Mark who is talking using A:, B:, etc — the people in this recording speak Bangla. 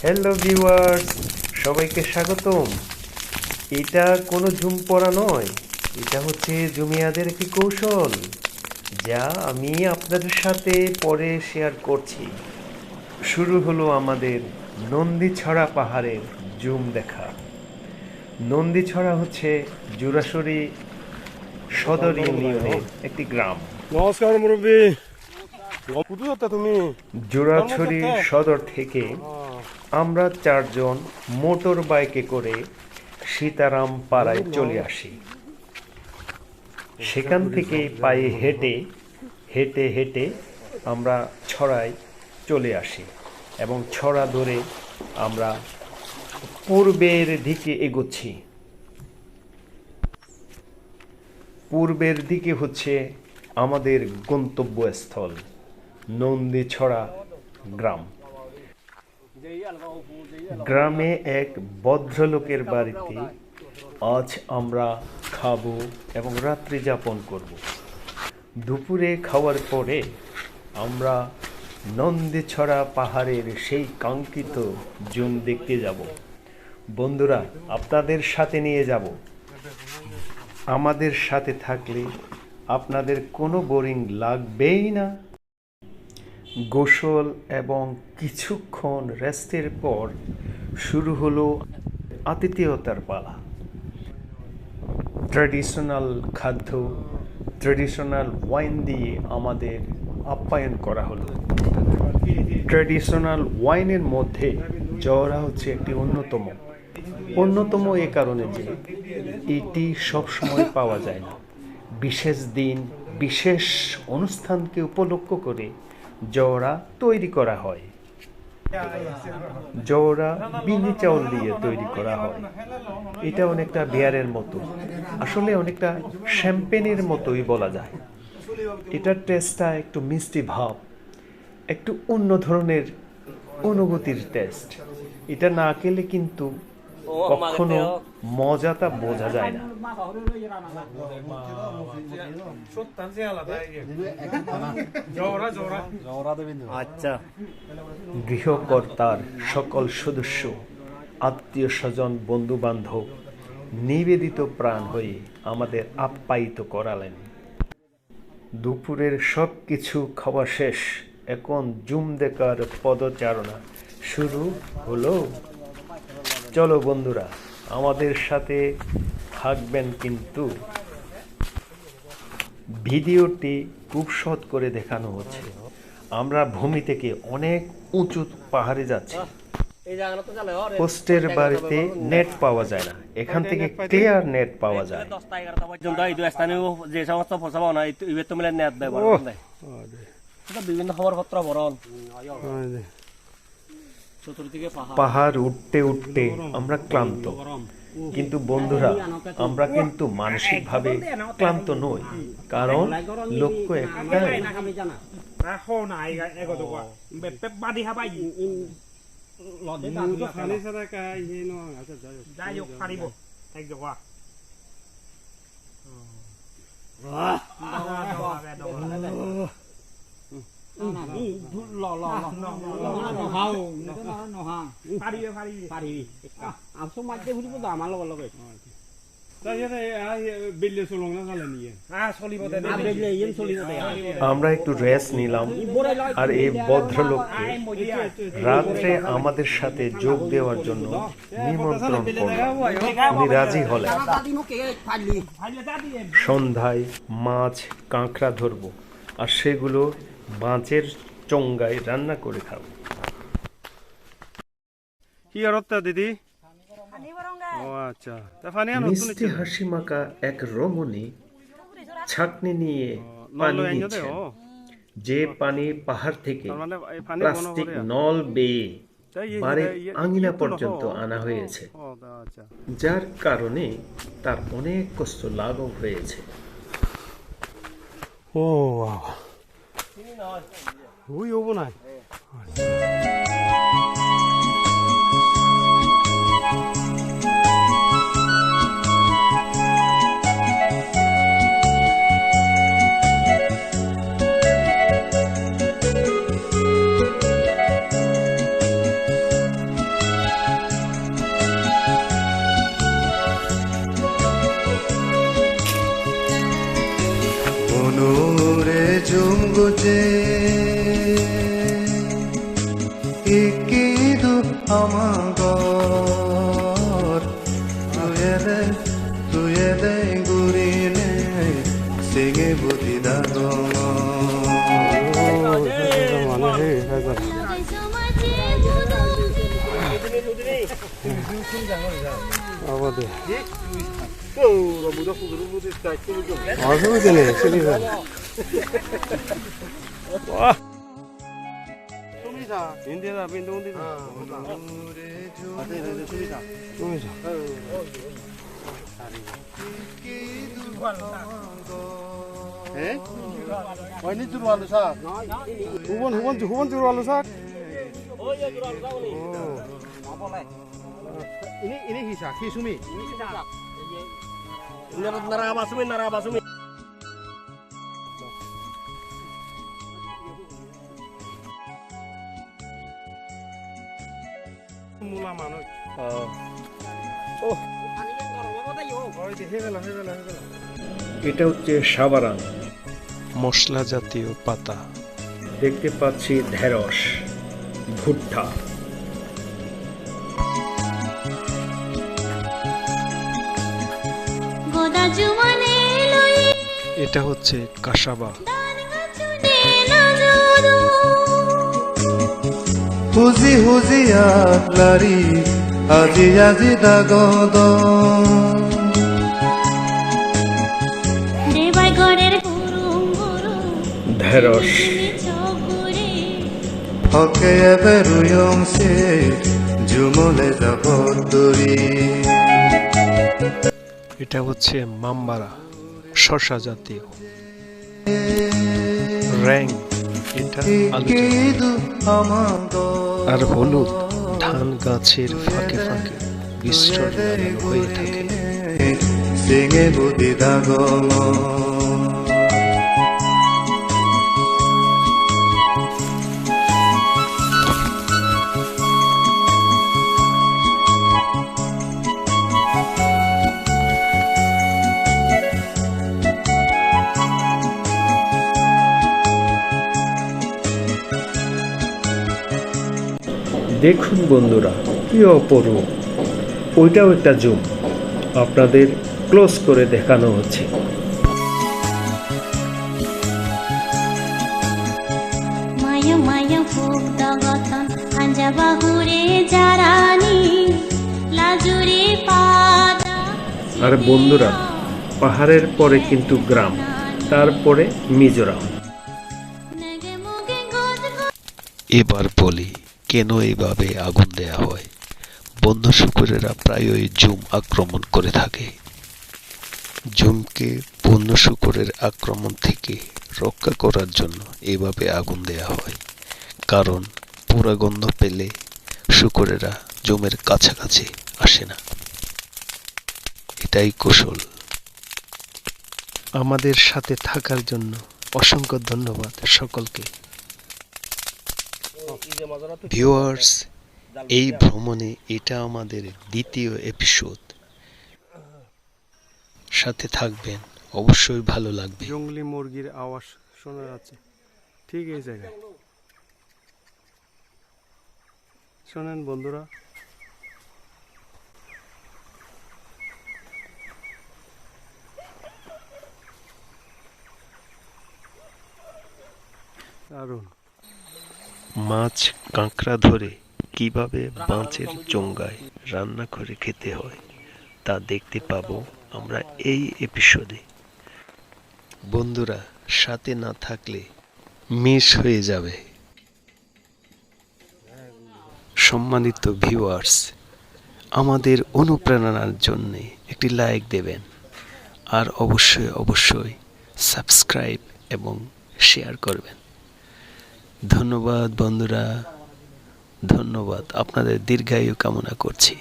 A: হ্যালো ভিউয়ার্স, সবাইকে স্বাগতম। এটা কোনো জুম পড়া নয়, এটা হচ্ছে জুমিয়াদের একটি কৌশল যা আমি আপনাদের সাথে পরে শেয়ার করছি। শুরু হলো আমাদের নন্দীছড়া পাহাড়ের জুম দেখা। নন্দীছড়া হচ্ছে জুরাছড়ি সদর ইউনিয়নের একটি গ্রাম।
B: নমস্কার মুরব্বী, তুমি
A: জুরাছড়ি সদর থেকে আমরা 4 জন মোটর বাইকে করে সীতারাম পাড়ায় চলে আসি। সেখান থেকে পায়ে হেঁটে হেঁটে হেঁটে আমরা ছড়ায় চলে আসি এবং ছড়া ধরে আমরা পূর্বের দিকে এগোচ্ছি। পূর্বের দিকে হচ্ছে আমাদের গন্তব্যস্থল নন্দীছড়া গ্রাম। গ্রামে এক ভদ্রলোকের বাড়িতে আজ আমরা খাবো এবং রাত্রি যাপন করব। দুপুরে খাওয়ার পরে আমরা নন্দীছড়া পাহাড়ের সেই কাঙ্ক্ষিত জুম দেখতে যাব। বন্ধুরা, আপনাদের সাথে নিয়ে যাব। আমাদের সাথে থাকলে আপনাদের কোনো বোরিং লাগবেই না। গোসল এবং কিছুক্ষণ রেস্টের পর শুরু হলো আতিথেয়তার পালা। ট্র্যাডিশনাল খাদ্য, ট্র্যাডিশনাল ওয়াইন দিয়ে আমাদের আপ্যায়ন করা হলো। ট্র্যাডিশনাল ওয়াইনের মধ্যে জওরা হচ্ছে একটি অন্যতম এ কারণে যে এটি সবসময় পাওয়া যায় না। বিশেষ দিন, বিশেষ অনুষ্ঠানকে উপলক্ষ করে জওরা তৈরি করা হয়। জওরা বিনি চাউল দিয়ে তৈরি করা হয়। এটা অনেকটা বিয়ারের মতো, আসলে অনেকটা শ্যাম্পেনের মতোই বলা যায়। এটার টেস্টটা একটু মিষ্টি ভাব, একটু অন্য ধরনের অনুভূতির টেস্ট। এটা না খেলে কিন্তু কখনো মজাটা বোঝা যায় না।
B: আচ্ছা,
A: গৃহকর্তার সকল সদস্য, আত্মীয় স্বজন, বন্ধু বান্ধব নিবেদিত প্রাণ হয়ে আমাদের আপ্যায়িত করালেন। দুপুরের সব কিছু খাওয়া শেষ, এখন জুম দেখার পদচারণা শুরু হলো। চলো বন্ধুরা, আমাদের সাথে থাকবেন। কিন্তু ভিডিওটি খুব সৎ করে দেখানো হচ্ছে। আমরা ভূমি থেকে অনেক উঁচু পাহাড়ে যাচ্ছি। পোস্টের বাড়িতে নেট পাওয়া যায় না, এখান থেকে ক্লিয়ার নেট পাওয়া যায়।
B: বিভিন্ন খবরপত্র বরণ
A: পাহাড় উঠতে উঠতে আমরা ক্লান্ত, কিন্তু বন্ধুরা আমরা কিন্তু মানসিকভাবে ক্লান্ত নই, কারণ লক্ষ্য একটাই। আমরা একটু রেস্ট নিলাম, আর এই ভদ্রলোককে রাত্রে আমাদের সাথে যোগ দেওয়ার জন্য নিমন্ত্রণ করলাম। উনি রাজি হলেন। সন্ধ্যায় মাছ কাঁকড়া ধরবো, আর সেগুলো মাছের চঙ্গায় রান্না করে খাবো।
B: কি অর্থ দিদি?
A: মিষ্টি হাসি মাখা এক রমণী ছাঁকনি নিয়ে পানি নিচ্ছেন। যে পানি পাহাড় থেকে প্লাস্টিক নল বেয়ে বাড়ির আঙিনা পর্যন্ত আনা হয়েছে, যার কারণে তার অনেক কষ্ট লাঘব হয়েছে।
C: Ikidu amagor Tuyede gurine Sige buddhi dagongo
B: Ini jual sak. Hubun jual sak. Ini hisa, hisumi. Ini narabasumi. Mula mano.
A: এটা হচ্ছে সাবারাং, মশলা জাতীয় পাতা। দেখতে পাচ্ছি ঢেঁড়স, ভুট্টা। এটা হচ্ছে কাসাবা।
C: হুজি হুজি আগলারি আজি আজি দাগদ
A: ঢেঁড়স।
C: হকে এবে রুয়ংসে জুমলে যাব দরি।
A: এটা হচ্ছে মাম্বারা, শসা জাতীয়। র্যাং, এটা আলু জাতীয়। আর হলুদ ধান গাছের ফাঁকে ফাঁকে বিস্তার হয়ে থাকে।
C: সিঙে বুদ্ধি দাগম
A: দেখুন বন্ধুরা, কি অপরূপ! ওইটাও একটা জুম, আপনাদের ক্লোজ করে দেখানো হচ্ছে। আর বন্ধুরা, পাহাড়ের পরে কিন্তু গ্রাম, তারপরে মিজোরাম।
D: এবার বলি, কেন এইভাবে আগুন দেয়া হয়? বন্য শুকরেরা প্রায়ই জুম আক্রমণ করে থাকে। জুমকে বন্য শুকরের আক্রমণ থেকে রক্ষা করার জন্য এভাবে আগুন দেয়া হয়, কারণ পোড়া গন্ধ পেলে শুকরেরা জুমের কাছাকাছি আসে না। এটাই কৌশল।
A: আমাদের সাথে থাকার জন্য অসংখ্য ধন্যবাদ সকলকে।
D: ভিউয়ার্স, এই ভ্রমণে এটা আমাদের দ্বিতীয় এপিসোড। সাথে থাকবেন, অবশ্যই ভালো লাগবে।
B: জঙ্গলি মুরগির আওয়াজ শোনা যাচ্ছে ঠিক এই জায়গায়। শোনেন বন্ধুরা, দারুণ।
D: মাছ কাঁকড়া ধরে কিভাবে বাঁচের চোঙ্গায় রান্না করে খেতে হয় তা দেখতে পাবো আমরা এই এপিসোডে। বন্ধুরা, সাথে না থাকলে মিস হয়ে যাবে। সম্মানিত ভিউয়ার্স, আমাদের অনুপ্রেরণার জন্য একটি লাইক দেবেন, আর অবশ্যই সাবস্ক্রাইব এবং শেয়ার করবেন। ধন্যবাদ বন্ধুরা, ধন্যবাদ। আপনাদের দীর্ঘায়ু কামনা করছি।